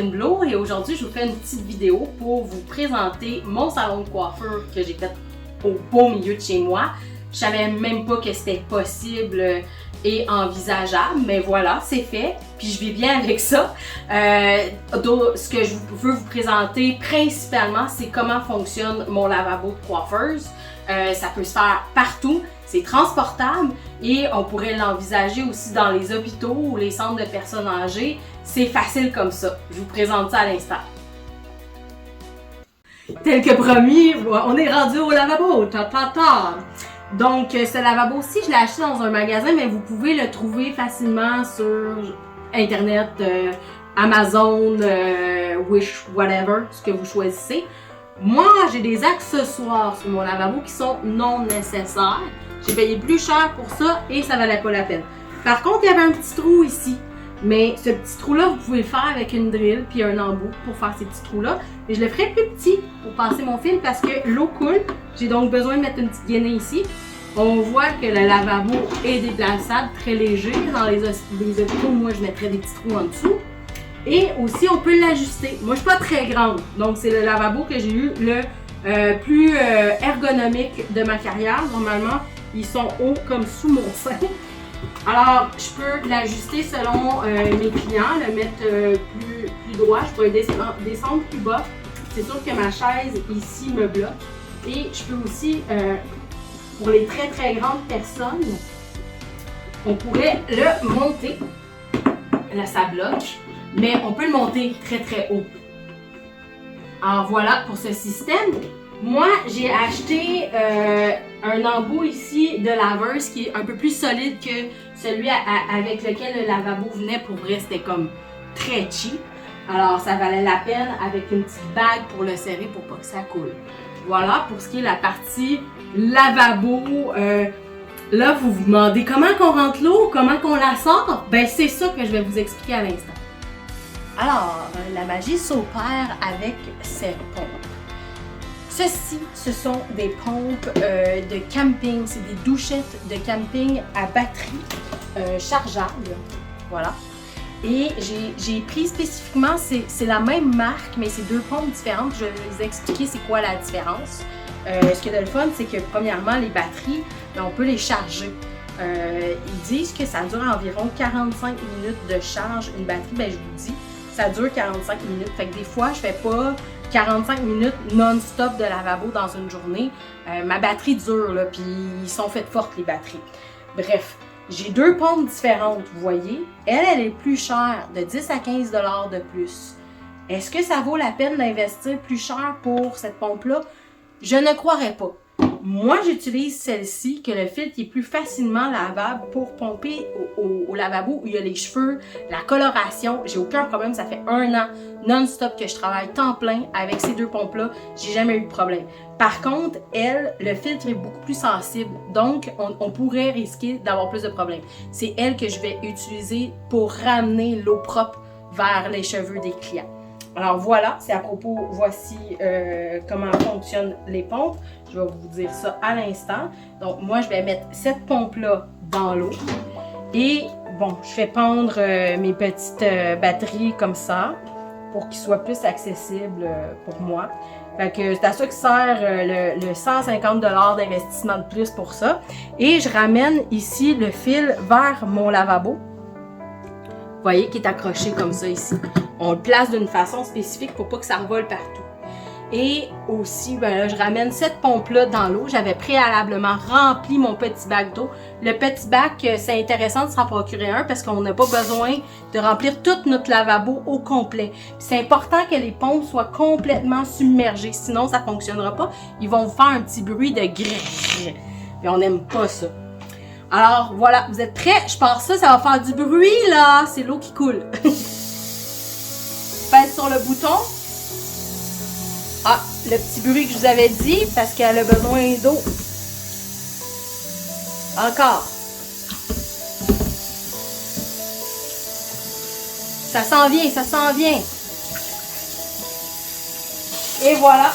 Catherine Blot et aujourd'hui je vous fais une petite vidéo pour vous présenter mon salon de coiffure que j'ai fait au beau milieu de chez moi. Je savais même pas que c'était possible et envisageable, mais voilà, c'est fait, puis je vis bien avec ça. Ce que je veux vous présenter principalement, c'est comment fonctionne mon lavabo de coiffeuse. Ça peut se faire partout, c'est transportable et on pourrait l'envisager aussi dans les hôpitaux ou les centres de personnes âgées. C'est facile comme ça. Je vous présente ça à l'instant. Tel que promis, on est rendu au lavabo. Donc, ce lavabo-ci, je l'ai acheté dans un magasin, mais vous pouvez le trouver facilement sur Internet, Amazon, Wish, whatever, ce que vous choisissez. Moi, j'ai des accessoires sur mon lavabo qui sont non nécessaires. J'ai payé plus cher pour ça et ça valait pas la peine. Par contre, il y avait un petit trou ici. Mais ce petit trou-là, vous pouvez le faire avec une drill puis un embout pour faire ces petits trous-là. Et je le ferai plus petit pour passer mon fil parce que l'eau coule. J'ai donc besoin de mettre une petite gainée ici. On voit que le lavabo est déplaçable, très léger. Dans les hôpitaux, moi, je mettrais des petits trous en dessous. Et aussi, on peut l'ajuster. Moi, je suis pas très grande. Donc, c'est le lavabo que j'ai eu le plus ergonomique de ma carrière. Normalement, ils sont hauts comme sous mon sein. Alors, je peux l'ajuster selon mes clients, le mettre plus droit. Je peux descendre plus bas. C'est sûr que ma chaise ici me bloque. Et je peux aussi, pour les très très grandes personnes, on pourrait le monter. Là, ça bloque. Mais on peut le monter très très haut. Alors voilà pour ce système. Moi, j'ai acheté un embout ici de laveuse qui est un peu plus solide que celui avec lequel le lavabo venait. Pour vrai, c'était comme très cheap. Alors, ça valait la peine avec une petite bague pour le serrer pour pas que ça coule. Voilà pour ce qui est la partie lavabo. Là, vous vous demandez comment qu'on rentre l'eau, comment qu'on la sort? Ben, c'est ça que je vais vous expliquer à l'instant. Alors, la magie s'opère avec ces pompes. Ceci, ce sont des pompes de camping, c'est des douchettes de camping à batterie chargeable. Voilà. Et j'ai pris spécifiquement, c'est la même marque, mais c'est deux pompes différentes. Je vais vous expliquer c'est quoi la différence. Ce qui est le fun, c'est que premièrement, les batteries, on peut les charger. Ils disent que ça dure environ 45 minutes de charge. Une batterie, ben je vous dis, ça dure 45 minutes. Fait que des fois, je fais pas 45 minutes non-stop de lavabo dans une journée. Ma batterie dure, là, puis ils sont faites fortes, les batteries. Bref, j'ai deux pompes différentes, vous voyez. Elle est plus chère, de 10 à 15 $ de plus. Est-ce que ça vaut la peine d'investir plus cher pour cette pompe-là? Je ne croirais pas. Moi, j'utilise celle-ci, que le filtre est plus facilement lavable pour pomper au lavabo où il y a les cheveux, la coloration. J'ai aucun problème, ça fait 1 an non-stop que je travaille temps plein avec ces deux pompes-là. J'ai jamais eu de problème. Par contre, elle, le filtre est beaucoup plus sensible, donc on pourrait risquer d'avoir plus de problèmes. C'est elle que je vais utiliser pour ramener l'eau propre vers les cheveux des clients. Alors voilà, c'est à propos, voici comment fonctionnent les pompes. Je vais vous dire ça à l'instant. Donc moi, je vais mettre cette pompe-là dans l'eau. Et bon, je fais pendre mes petites batteries comme ça pour qu'ils soient plus accessibles pour moi. Fait que c'est à ça que sert le 150 $ d'investissement de plus pour ça. Et je ramène ici le fil vers mon lavabo. Vous voyez qu'il est accroché comme ça ici. On le place d'une façon spécifique pour pas que ça revole partout. Et aussi, ben là, je ramène cette pompe-là dans l'eau. J'avais préalablement rempli mon petit bac d'eau. Le petit bac, c'est intéressant de s'en procurer un parce qu'on n'a pas besoin de remplir tout notre lavabo au complet. C'est important que les pompes soient complètement submergées, sinon ça ne fonctionnera pas. Ils vont vous faire un petit bruit de grrr. Et on n'aime pas ça. Alors voilà, vous êtes prêts? Je pars ça, ça va faire du bruit là. C'est l'eau qui coule. Pèse sur le bouton. Ah, le petit bruit que je vous avais dit, parce qu'elle a besoin d'eau. Encore. Ça s'en vient, ça s'en vient. Et voilà.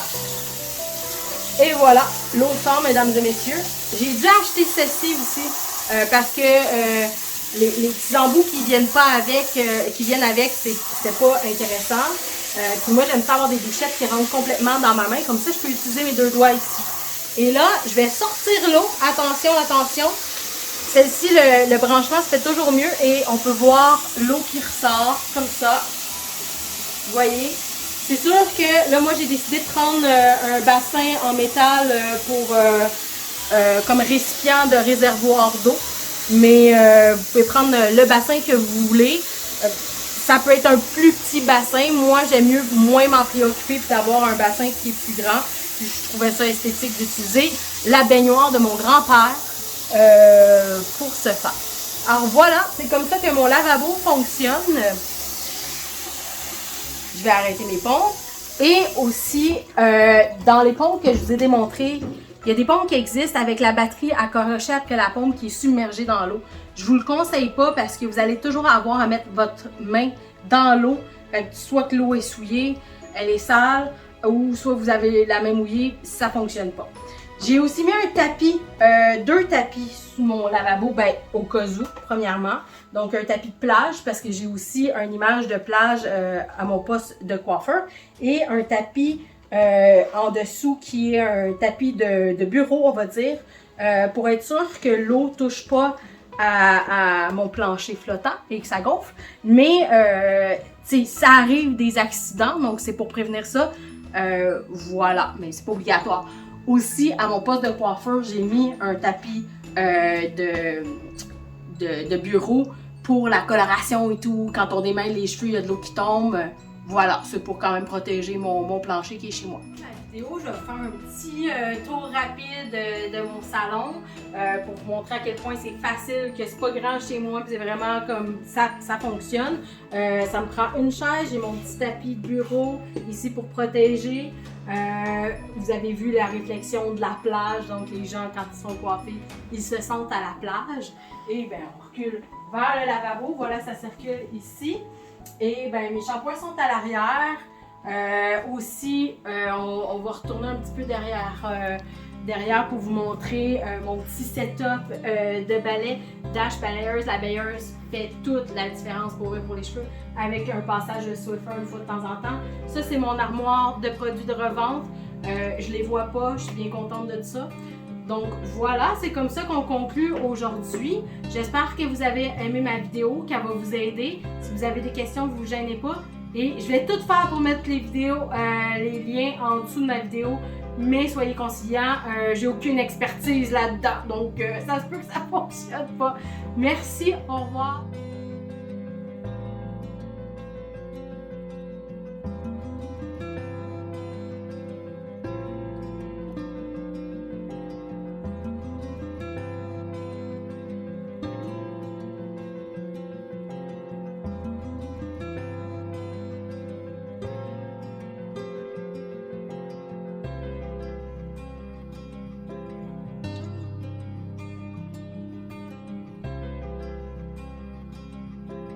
Et voilà, l'eau sort, mesdames et messieurs. J'ai dû acheter ceci aussi, parce que les petits embouts qui viennent pas avec, c'était pas intéressant. Puis moi, j'aime ça avoir des bouchettes qui rentrent complètement dans ma main. Comme ça, je peux utiliser mes 2 doigts ici. Et là, je vais sortir l'eau. Attention, attention. Celle-ci, le branchement se fait toujours mieux et on peut voir l'eau qui ressort comme ça. Vous voyez? C'est sûr que là, moi, j'ai décidé de prendre un bassin en métal pour comme récipient de réservoir d'eau. Mais vous pouvez prendre le bassin que vous voulez. Ça peut être un plus petit bassin. Moi, j'aime mieux moins m'en préoccuper et d'avoir un bassin qui est plus grand. Puis je trouvais ça esthétique d'utiliser la baignoire de mon grand-père pour ce faire. Alors voilà, c'est comme ça que mon lavabo fonctionne. Je vais arrêter mes pompes. Et aussi, dans les pompes que je vous ai démontrées, il y a des pompes qui existent avec la batterie à crochet après la pompe qui est submergée dans l'eau. Je vous le conseille pas parce que vous allez toujours avoir à mettre votre main dans l'eau. Soit que l'eau est souillée, elle est sale, ou soit vous avez la main mouillée, ça fonctionne pas. J'ai aussi mis un tapis, 2 tapis sous mon lavabo, au cas où, premièrement. Donc un tapis de plage parce que j'ai aussi une image de plage à mon poste de coiffeur. Et un tapis en dessous qui est un tapis de bureau, on va dire, pour être sûr que l'eau touche pas à mon plancher flottant et que ça gonfle. Mais ça arrive des accidents, donc c'est pour prévenir ça. Voilà, mais c'est pas obligatoire. Aussi, à mon poste de coiffeur, j'ai mis un tapis de bureau pour la coloration et tout. Quand on démêle les cheveux, il y a de l'eau qui tombe. Voilà, c'est pour quand même protéger mon plancher qui est chez moi. La vidéo, je vais faire un petit tour rapide de mon salon pour vous montrer à quel point c'est facile, que c'est pas grand chez moi, puis c'est vraiment comme ça fonctionne. Ça me prend une chaise, j'ai mon petit tapis de bureau ici pour protéger. Vous avez vu la réflexion de la plage, donc les gens quand ils sont coiffés, ils se sentent à la plage. Et bien on recule vers le lavabo, voilà ça circule ici. Et ben mes shampoings sont à l'arrière. Aussi, on va retourner un petit peu derrière pour vous montrer mon petit setup de balai. Dash balayeuse, la balayeuse fait toute la différence pour les cheveux avec un passage de Swiffer une fois de temps en temps. Ça, c'est mon armoire de produits de revente. Je les vois pas, je suis bien contente de ça. Donc voilà, c'est comme ça qu'on conclut aujourd'hui. J'espère que vous avez aimé ma vidéo, qu'elle va vous aider. Si vous avez des questions, ne vous gênez pas. Et je vais tout faire pour mettre les vidéos, les liens en dessous de ma vidéo. Mais soyez conciliants, j'ai aucune expertise là-dedans. Donc ça se peut que ça ne fonctionne pas. Merci, au revoir.